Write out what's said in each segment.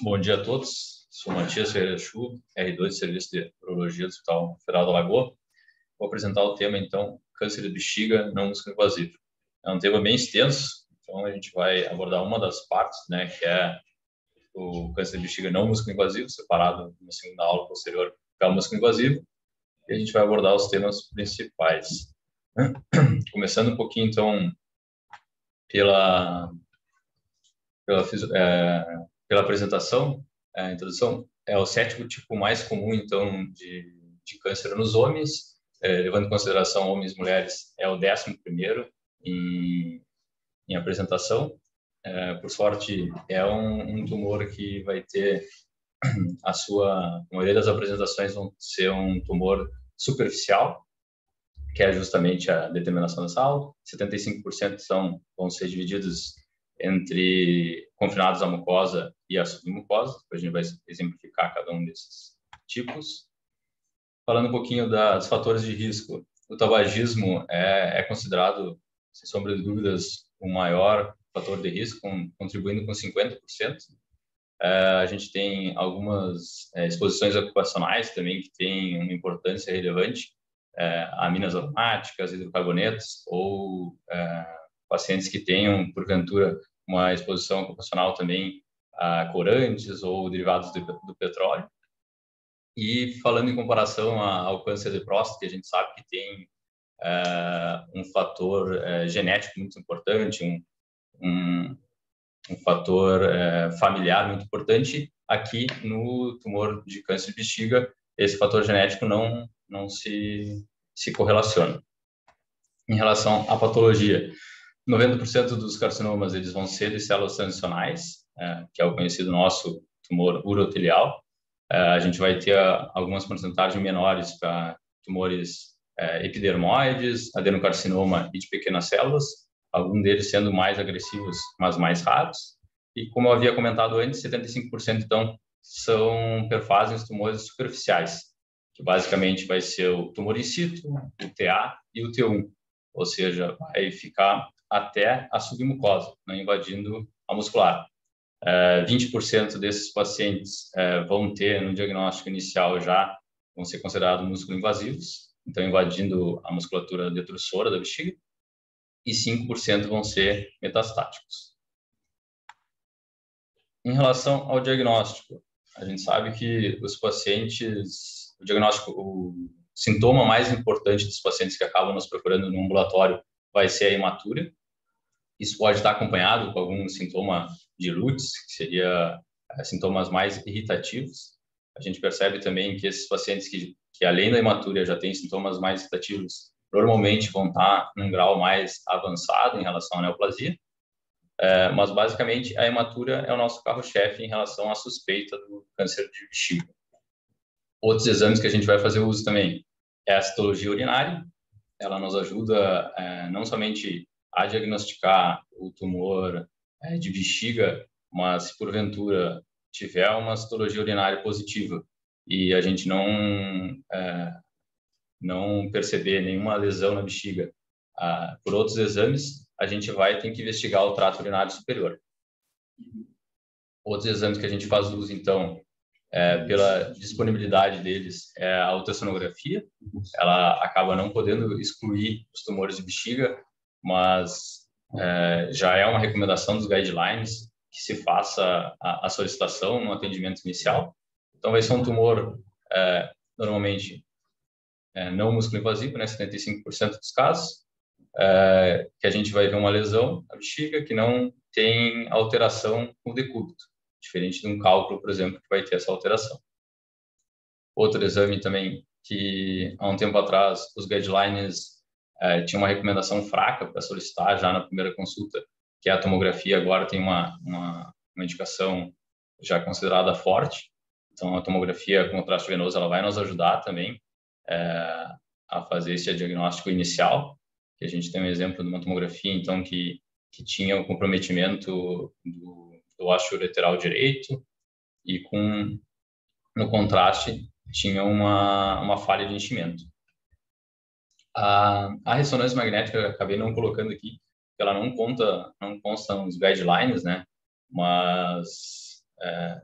Bom dia a todos. Sou Matias Ferreira Chu, R2 de Serviço de Urologia do Hospital Federal da Lagoa. Vou apresentar o tema, então, câncer de bexiga não músculo-invasivo. É um tema bem extenso, então a gente vai abordar uma das partes, né, que é o câncer de bexiga não músculo-invasivo, separado na segunda aula posterior para o músculo-invasivo, e a gente vai abordar os temas principais. Começando um pouquinho, então, pela apresentação, a introdução, é o sétimo tipo mais comum, então, de câncer nos homens, levando em consideração homens e mulheres, é o 11º em apresentação. Por sorte, é um tumor que vai ter a maioria das apresentações vão ser um tumor superficial, que é justamente a determinação da saúde. 75% vão ser divididos entre confinados à mucosa e à submucosa. Depois a gente vai exemplificar cada um desses tipos. Falando um pouquinho dos fatores de risco, o tabagismo é considerado, sem sombra de dúvidas, o maior fator de risco, contribuindo com 50%. A gente tem algumas exposições ocupacionais também que têm uma importância relevante, aminas aromáticas, hidrocarbonetos, ou pacientes que tenham, porventura, uma exposição ocupacional também a corantes ou derivados do petróleo. E falando em comparação ao câncer de próstata, que a gente sabe que tem um fator genético muito importante, um fator familiar muito importante, aqui no tumor de câncer de bexiga, esse fator genético não se correlaciona. Em relação à patologia, 90% dos carcinomas eles vão ser de células transicionais, que é o conhecido nosso tumor urotelial. A gente vai ter algumas porcentagens menores para tumores epidermoides, adenocarcinoma e de pequenas células, alguns deles sendo mais agressivos, mas mais raros. E como eu havia comentado antes, 75% então são perfazem os tumores superficiais, que basicamente vai ser o tumor in situ, o TA e o T1, ou seja, vai ficar até a submucosa, não invadindo a muscular. 20% desses pacientes vão ter, no diagnóstico inicial já, vão ser considerados músculo invasivos, então invadindo a musculatura detrusora da bexiga, e 5% vão ser metastáticos. Em relação ao diagnóstico, a gente sabe que os pacientes, o sintoma mais importante dos pacientes que acabam nos procurando no ambulatório vai ser a hematúria. Isso pode estar acompanhado com algum sintoma de Lutz, que seria sintomas mais irritativos. A gente percebe também que esses pacientes que além da hematúria já têm sintomas mais irritativos, normalmente vão estar num grau mais avançado em relação à neoplasia. Mas basicamente a hematúria é o nosso carro-chefe em relação à suspeita do câncer de bexiga. Outros exames que a gente vai fazer uso também é a citologia urinária. Ela nos ajuda não somente a diagnosticar o tumor de bexiga, mas se porventura tiver uma citologia urinária positiva e a gente não perceber nenhuma lesão na bexiga por outros exames, a gente vai ter que investigar o trato urinário superior. Outros exames que a gente faz uso, então, pela disponibilidade deles, é a ultrassonografia. Ela acaba não podendo excluir os tumores de bexiga, mas já é uma recomendação dos guidelines que se faça a solicitação no atendimento inicial. Então, vai ser um tumor, normalmente, não músculo-invasivo, né, 75% dos casos, que a gente vai ver uma lesão na bexiga que não tem alteração no decúbito, diferente de um cálculo, por exemplo, que vai ter essa alteração. Outro exame também que, há um tempo atrás, os guidelines tinham uma recomendação fraca para solicitar já na primeira consulta, que é a tomografia. Agora tem uma indicação já considerada forte. Então, a tomografia com contraste venoso ela vai nos ajudar também a fazer esse diagnóstico inicial, que a gente tem um exemplo de uma tomografia, então, que tinha o comprometimento do haste ureteral direito e no contraste tinha uma falha de enchimento. A ressonância magnética eu acabei não colocando aqui, ela não consta nos guidelines, né? Mas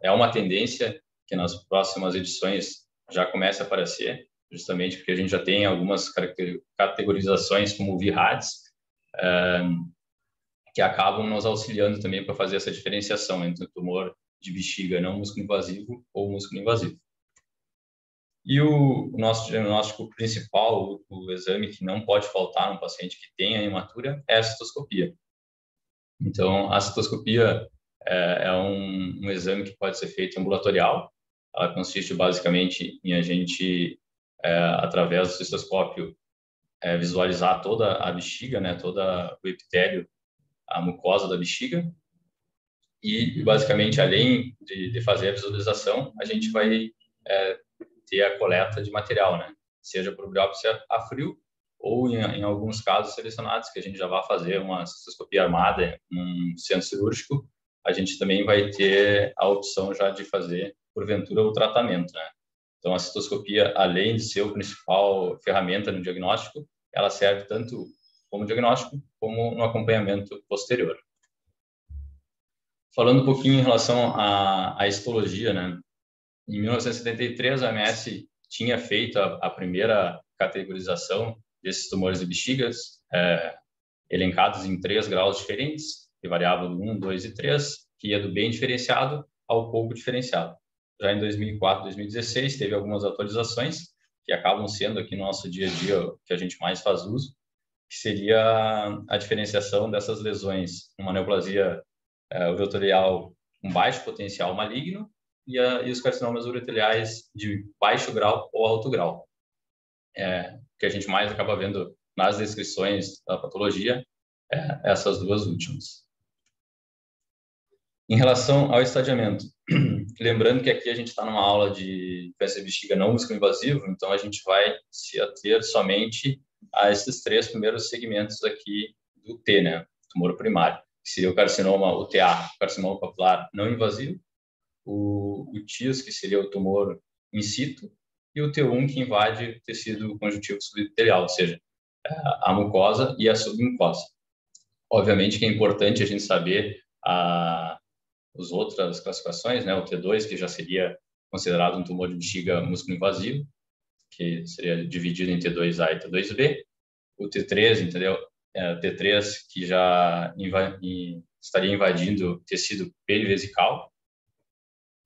é uma tendência que nas próximas edições já comece a aparecer, justamente porque a gente já tem algumas categorizações como o VIRADS, que acabam nos auxiliando também para fazer essa diferenciação entre o tumor de bexiga não músculo invasivo ou músculo invasivo. E o nosso diagnóstico principal, o exame que não pode faltar num paciente que tenha hematura, é a citoscopia. Então, a citoscopia é um exame que pode ser feito ambulatorial. Ela consiste basicamente em a gente, através do cistoscópio, visualizar toda a bexiga, né, todo o epitélio, a mucosa da bexiga. E, basicamente, além de fazer a visualização, a gente vai ter a coleta de material, né? Seja por biópsia a frio ou, em alguns casos selecionados, que a gente já vai fazer uma cistoscopia armada num centro cirúrgico, a gente também vai ter a opção já de fazer, porventura, o tratamento, né? Então, a cistoscopia, além de ser a principal ferramenta no diagnóstico, ela serve tanto como diagnóstico como no acompanhamento posterior. Falando um pouquinho em relação à histologia, né? Em 1973, a OMS tinha feito a primeira categorização desses tumores de bexigas, elencados em 3 graus diferentes, que variavam do 1, 2 e 3, que ia do bem diferenciado ao pouco diferenciado. Já em 2004, 2016, teve algumas atualizações, que acabam sendo aqui no nosso dia a dia o que a gente mais faz uso, que seria a diferenciação dessas lesões, uma neoplasia ureterial com baixo potencial maligno e os carcinomas ureteriais de baixo grau ou alto grau. Que a gente mais acaba vendo nas descrições da patologia, essas duas últimas. Em relação ao estadiamento, lembrando que aqui a gente está numa aula de câncer de bexiga não músculo invasivo, então a gente vai se ater somente a esses 3 primeiros segmentos aqui do T, né? Tumor primário, que seria o carcinoma UTA, carcinoma papilar não invasivo, o TIAS, que seria o tumor in situ, e o T1, que invade o tecido conjuntivo subepitelial, ou seja, a mucosa e a submucosa. Obviamente que é importante a gente saber as outras classificações, né? O T2, que já seria considerado um tumor de bexiga músculo invasivo, que seria dividido em T2A e T2B. O T3, entendeu? T3, que já estaria invadindo o tecido perivesical.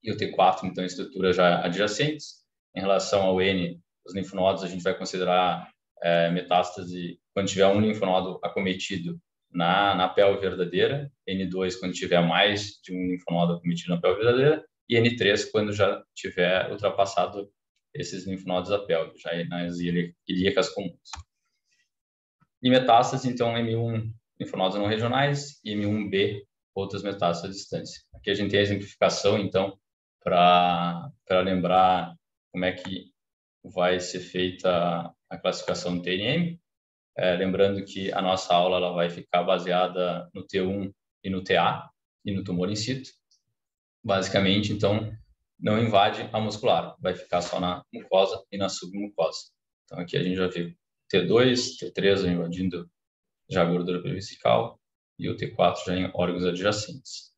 E o T4, então, estrutura já adjacentes. Em relação ao N, os linfonodos, a gente vai considerar metástase quando tiver um linfonodo acometido na pelve verdadeira, N2 quando tiver mais de um linfonodo acometido na pelve verdadeira, e N3 quando já tiver ultrapassado esses linfonodos da pelve, já nas ilíacas comuns. E metástase, então, M1, linfonodos não regionais, e M1B, outras metástases à distância. Aqui a gente tem a exemplificação, então, para lembrar como é que vai ser feita a classificação do TNM. Lembrando que a nossa aula ela vai ficar baseada no T1 e no TA, e no tumor in situ. Basicamente, então, não invade a muscular, vai ficar só na mucosa e na submucosa. Então, aqui a gente já viu T2, T3 invadindo já a gordura perivesical e o T4 já em órgãos adjacentes.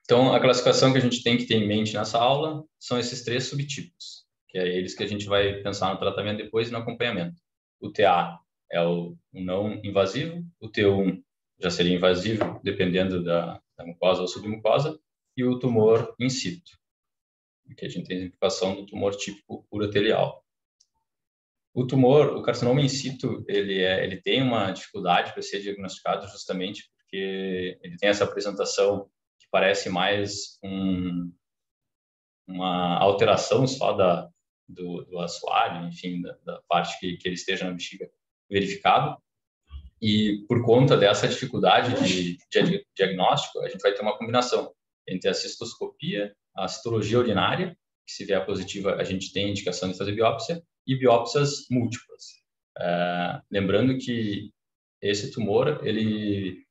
Então, a classificação que a gente tem que ter em mente nessa aula são esses 3 subtipos, que é eles que a gente vai pensar no tratamento depois e no acompanhamento. O TA é o não invasivo, o T1 já seria invasivo, dependendo da mucosa ou submucosa, e o tumor in situ, que a gente tem a exemplificação do tumor típico urothelial. O carcinoma in situ, ele tem uma dificuldade para ser diagnosticado justamente porque ele tem essa apresentação que parece mais uma alteração só do assoalho, enfim, da parte que ele esteja na bexiga verificado. E por conta dessa dificuldade de diagnóstico, a gente vai ter uma combinação entre a cistoscopia, a citologia urinária, que se vier positiva, a gente tem indicação de fazer biópsia, e biópsias múltiplas. Lembrando que esse tumor, ele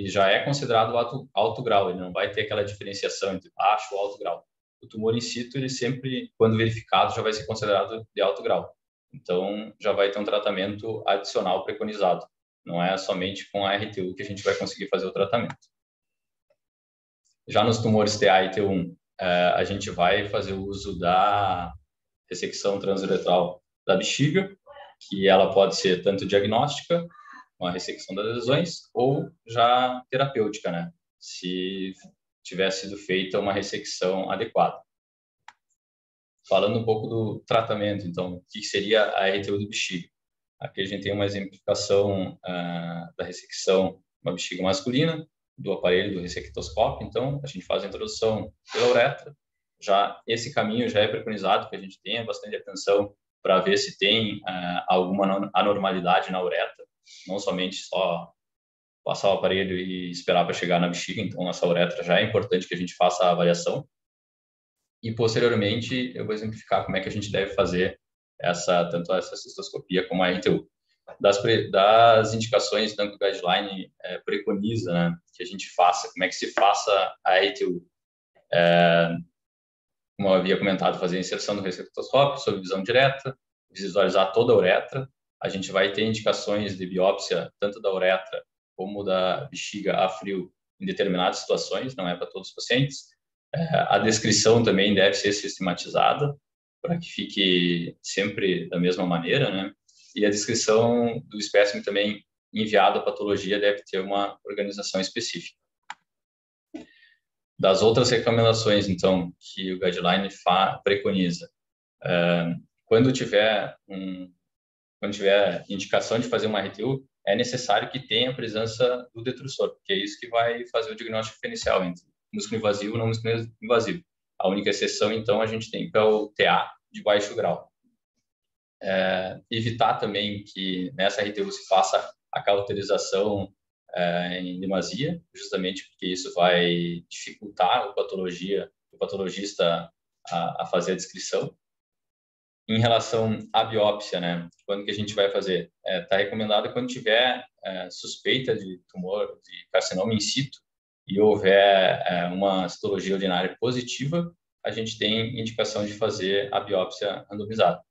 já é considerado alto grau, ele não vai ter aquela diferenciação entre baixo ou alto grau. O tumor in situ, ele sempre, quando verificado, já vai ser considerado de alto grau. Então, já vai ter um tratamento adicional preconizado. Não é somente com a RTU que a gente vai conseguir fazer o tratamento. Já nos tumores TA e T1, a gente vai fazer o uso da ressecção transuretral da bexiga, que ela pode ser tanto diagnóstica, com a ressecção das lesões, ou já terapêutica, né? Se tiver sido feita uma ressecção adequada. Falando um pouco do tratamento, então, o que seria a RTU do bexiga? Aqui a gente tem uma exemplificação da ressecção, uma bexiga masculina, do aparelho do ressectoscópio. Então, a gente faz a introdução pela uretra. Já esse caminho já é preconizado que a gente tenha bastante atenção para ver se tem alguma anormalidade na uretra, não somente só passar o aparelho e esperar para chegar na bexiga. Então, essa uretra já é importante que a gente faça a avaliação. E, posteriormente, eu vou exemplificar como é que a gente deve fazer tanto essa cistoscopia como a RTU. Das indicações, tanto o guideline preconiza, né, que a gente faça, como é que se faça a RTU. Como eu havia comentado, fazer a inserção do ressectoscópio sob visão direta, visualizar toda a uretra. A gente vai ter indicações de biópsia, tanto da uretra como da bexiga a frio, em determinadas situações, não é para todos os pacientes. A descrição também deve ser sistematizada, para que fique sempre da mesma maneira, né? E a descrição do espécime também enviado à patologia deve ter uma organização específica. Das outras recomendações, então, que o guideline preconiza, quando tiver indicação de fazer uma RTU, é necessário que tenha a presença do detrusor, porque é isso que vai fazer o diagnóstico diferencial entre músculo invasivo e não músculo invasivo. A única exceção, então, a gente tem que é o TA de baixo grau. Evitar também que nessa RTU se faça a cauterização em demasia, justamente porque isso vai dificultar o patologista a fazer a descrição. Em relação à biópsia, né? Quando que a gente vai fazer? Tá recomendado quando tiver suspeita de tumor, de carcinoma in situ, e houver uma citologia urinária positiva, a gente tem indicação de fazer a biópsia randomizada.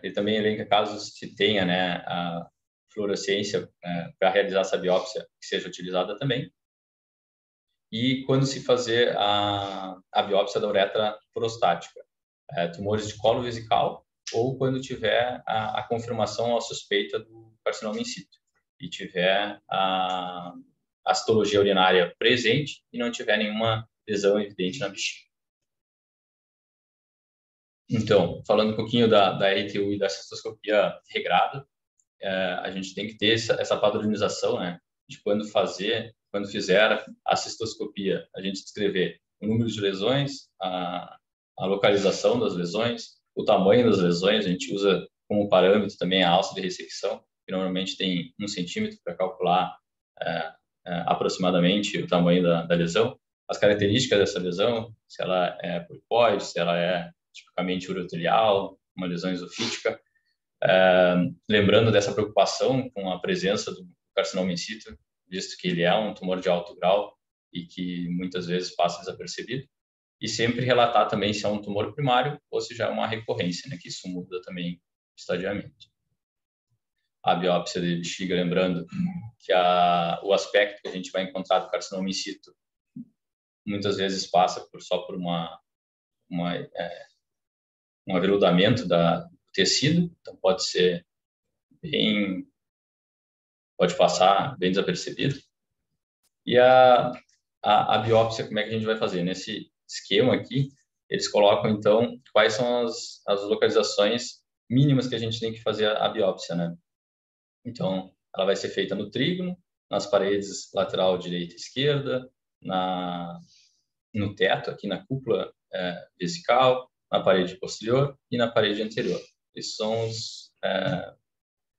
Ele também elenca casos que tenha, né, a fluorescência para realizar essa biópsia que seja utilizada também. E quando se fazer a biópsia da uretra prostática, tumores de colo vesical, ou quando tiver a confirmação ou a suspeita do carcinoma in situ e tiver a citologia urinária presente e não tiver nenhuma lesão evidente na bexiga. Então, falando um pouquinho da RTU e da cistoscopia regrada, a gente tem que ter essa padronização, né, de quando fizer a cistoscopia, a gente descrever o número de lesões, a localização das lesões, o tamanho das lesões. A gente usa como parâmetro também a alça de ressecção, que normalmente tem 1 centímetro para calcular aproximadamente o tamanho da lesão, as características dessa lesão, se ela é polipoide, se ela é tipicamente ureotelial, uma lesão esofítica. Lembrando dessa preocupação com a presença do carcinoma in situ, visto que ele é um tumor de alto grau e que muitas vezes passa desapercebido, e sempre relatar também se é um tumor primário ou se já é uma recorrência, né, que isso muda também estadiamente. A biópsia de bexiga, lembrando que o aspecto que a gente vai encontrar do carcinoma in situ muitas vezes passa só por um aveludamento do tecido, então pode passar bem desapercebido. E a biópsia, como é que a gente vai fazer? Nesse esquema aqui, eles colocam, então, quais são as localizações mínimas que a gente tem que fazer a biópsia, né? Então, ela vai ser feita no trígono, nas paredes lateral direita e esquerda, no teto, aqui na cúpula vesical, na parede posterior e na parede anterior. Esses são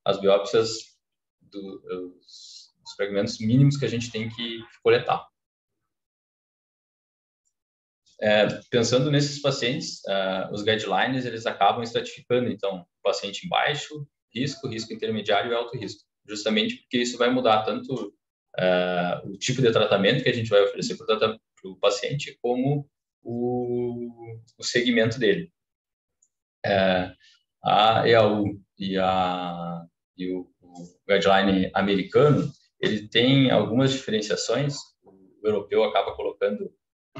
as biópsias dos fragmentos mínimos que a gente tem que coletar. Pensando nesses pacientes, os guidelines eles acabam estratificando, então, o paciente em baixo risco, risco intermediário e alto risco, justamente porque isso vai mudar tanto o tipo de tratamento que a gente vai oferecer para o paciente, como o segmento dele. A EAU e o guideline americano, ele tem algumas diferenciações. O europeu acaba colocando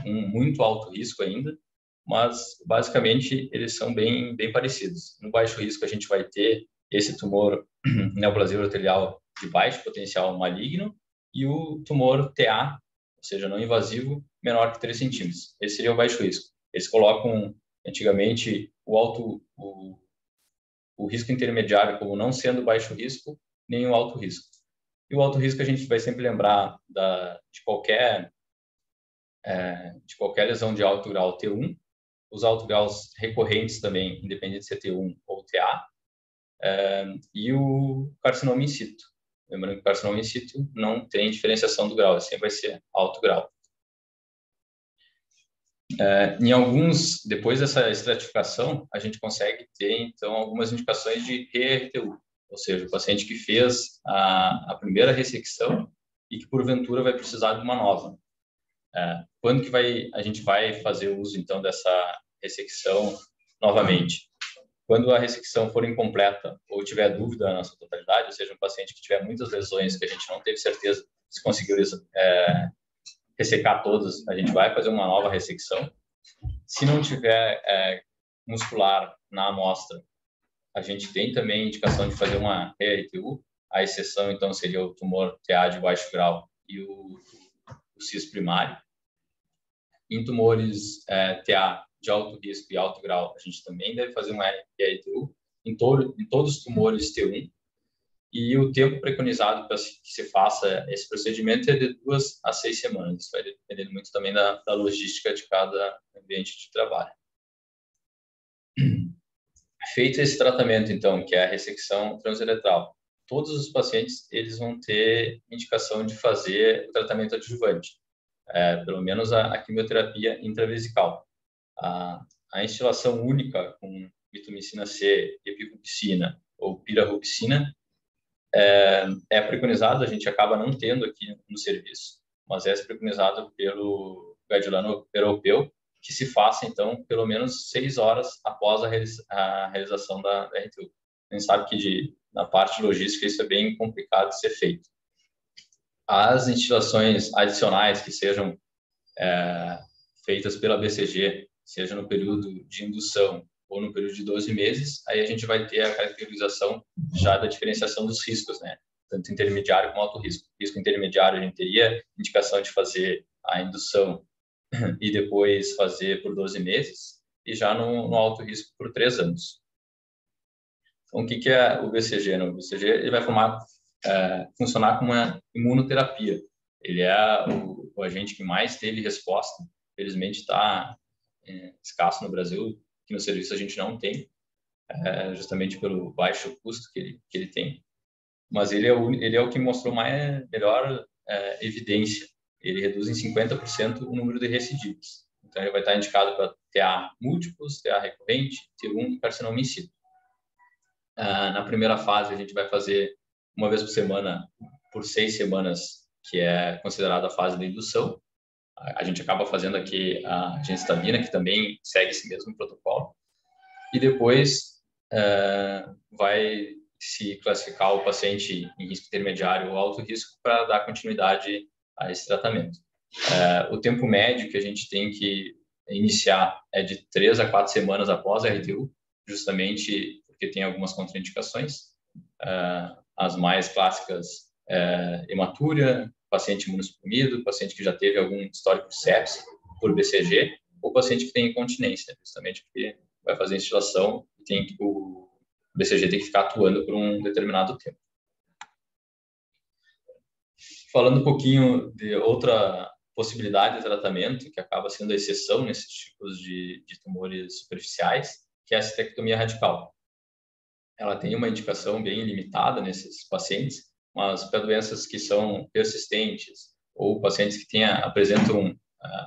um muito alto risco ainda, mas basicamente eles são bem parecidos. No baixo risco a gente vai ter esse tumor neoplasia urotelial de baixo potencial maligno e o tumor TA, ou seja, não invasivo, menor que 3 centímetros. Esse seria o baixo risco. Eles colocam antigamente o risco intermediário como não sendo baixo risco, nem o alto risco. E o alto risco a gente vai sempre lembrar de qualquer lesão de alto grau T1, os altos graus recorrentes também, independente se é T1 ou TA, e o carcinoma in situ. Lembrando que o carcinoma in situ não tem diferenciação do grau, sempre vai ser alto grau. Depois dessa estratificação, a gente consegue ter, então, algumas indicações de RTU, ou seja, o paciente que fez a primeira ressecção e que, porventura, vai precisar de uma nova. Quando que a gente vai fazer uso, então, dessa ressecção novamente? Quando a ressecção for incompleta ou tiver dúvida na sua totalidade, ou seja, um paciente que tiver muitas lesões que a gente não teve certeza se conseguiu ressecar todas, a gente vai fazer uma nova ressecção. Se não tiver muscular na amostra, a gente tem também indicação de fazer uma RTU. A exceção, então, seria o tumor TA de baixo grau e o CIS primário. Em tumores TA de alto risco e alto grau, a gente também deve fazer uma RTU em todos os tumores T1. E o tempo preconizado para que se faça esse procedimento é de 2 a 6 semanas. Isso vai depender muito também da logística de cada ambiente de trabalho. Feito esse tratamento, então, que é a ressecção transuretral, todos os pacientes eles vão ter indicação de fazer o tratamento adjuvante, pelo menos a quimioterapia intravesical. A instilação única com mitomicina C, epirubicina ou pirarubicina é preconizado, a gente acaba não tendo aqui no serviço, mas é preconizado pelo guideline europeu que se faça, então, pelo menos 6 horas após a realização da RTU. A gente sabe que na parte logística isso é bem complicado de ser feito. As instilações adicionais que sejam feitas pela BCG, seja no período de indução ou no período de 12 meses, aí a gente vai ter a caracterização já da diferenciação dos riscos, né? Tanto intermediário como alto risco. Risco intermediário, a gente teria indicação de fazer a indução e depois fazer por 12 meses, e já no alto risco por 3 anos. Então, o que é o BCG? O BCG ele vai funcionar como uma imunoterapia. Ele é o agente que mais teve resposta. Felizmente está escasso no Brasil, que no serviço a gente não tem, justamente pelo baixo custo que ele tem. Mas ele é o que mostrou melhor evidência. Ele reduz em 50% o número de recidivas. Então, ele vai estar indicado para TA múltiplos, TA recorrente, T1 e carcinoma in situ. Na primeira fase, a gente vai fazer uma vez por semana, por 6 semanas, que é considerada a fase da indução. A gente acaba fazendo aqui a gencitabina, que também segue esse mesmo protocolo. E depois vai se classificar o paciente em risco intermediário ou alto risco para dar continuidade a esse tratamento. O tempo médio que a gente tem que iniciar é de 3 a 4 semanas após a RTU, justamente porque tem algumas contraindicações. As mais clássicas, hematúria, paciente imunossuprimido, paciente que já teve algum histórico de sepse por BCG, ou paciente que tem incontinência, justamente porque vai fazer instilação e o BCG tem que ficar atuando por um determinado tempo. Falando um pouquinho de outra possibilidade de tratamento, que acaba sendo a exceção nesses tipos de tumores superficiais, que é a cistectomia radical. Ela tem uma indicação bem limitada nesses pacientes, mas para doenças que são persistentes ou pacientes que apresentam,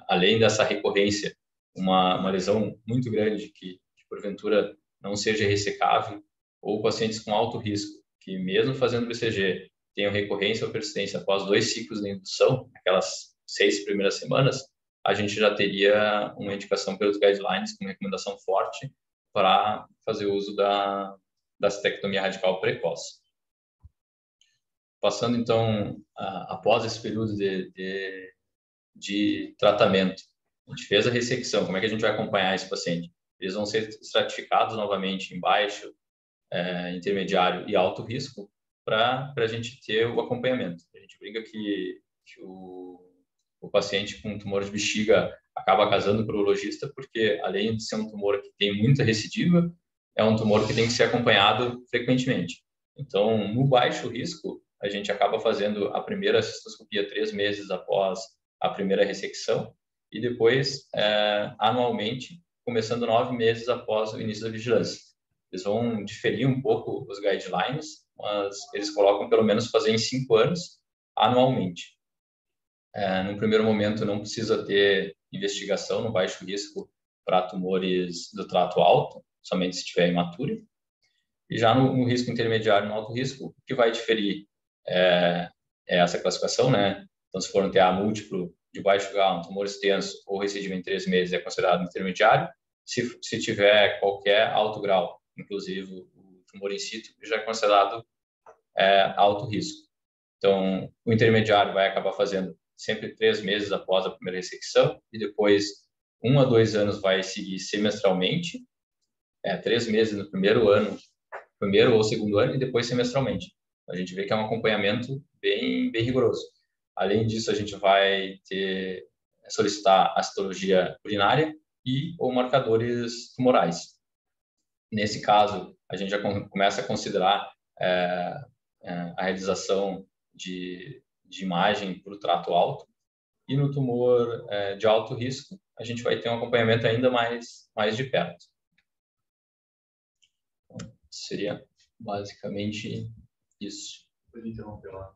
além dessa recorrência, uma lesão muito grande que porventura não seja ressecável, ou pacientes com alto risco, que mesmo fazendo BCG, tenham recorrência ou persistência após 2 ciclos de indução, aquelas 6 primeiras semanas, a gente já teria uma indicação pelos guidelines com recomendação forte para fazer uso da cistectomia radical precoce. Passando, então, após esse período de tratamento, a gente fez a ressecção, como é que a gente vai acompanhar esse paciente? Eles vão ser estratificados novamente em baixo, intermediário e alto risco para a gente ter o acompanhamento. A gente brinca que o paciente com tumor de bexiga acaba casando para o urologista porque, além de ser um tumor que tem muita recidiva, é um tumor que tem que ser acompanhado frequentemente. Então, no baixo risco, a gente acaba fazendo a primeira cistoscopia 3 meses após a primeira ressecção e depois, anualmente, começando 9 meses após o início da vigilância. Eles vão diferir um pouco os guidelines, mas eles colocam pelo menos fazer em 5 anos, anualmente. No primeiro momento, não precisa ter investigação no baixo risco para tumores do trato alto, somente se tiver imaturo. E já no risco intermediário e no alto risco, o que vai diferir é essa classificação, né? Então, se for um TA múltiplo de baixo grau, um tumor extenso ou recidiva em 3 meses, é considerado intermediário. Se tiver qualquer alto grau, inclusive o tumor in situ, já é considerado alto risco. Então, o intermediário vai acabar fazendo sempre 3 meses após a primeira ressecção e depois 1 a 2 anos vai seguir semestralmente, 3 meses no primeiro ou segundo ano e depois semestralmente. A gente vê que é um acompanhamento bem rigoroso. Além disso, a gente vai solicitar a citologia urinária e ou marcadores tumorais. Nesse caso, a gente já começa a considerar a realização de imagem para o trato alto. E no tumor de alto risco, a gente vai ter um acompanhamento ainda mais de perto. Então, seria basicamente isso. Pode interromper lá.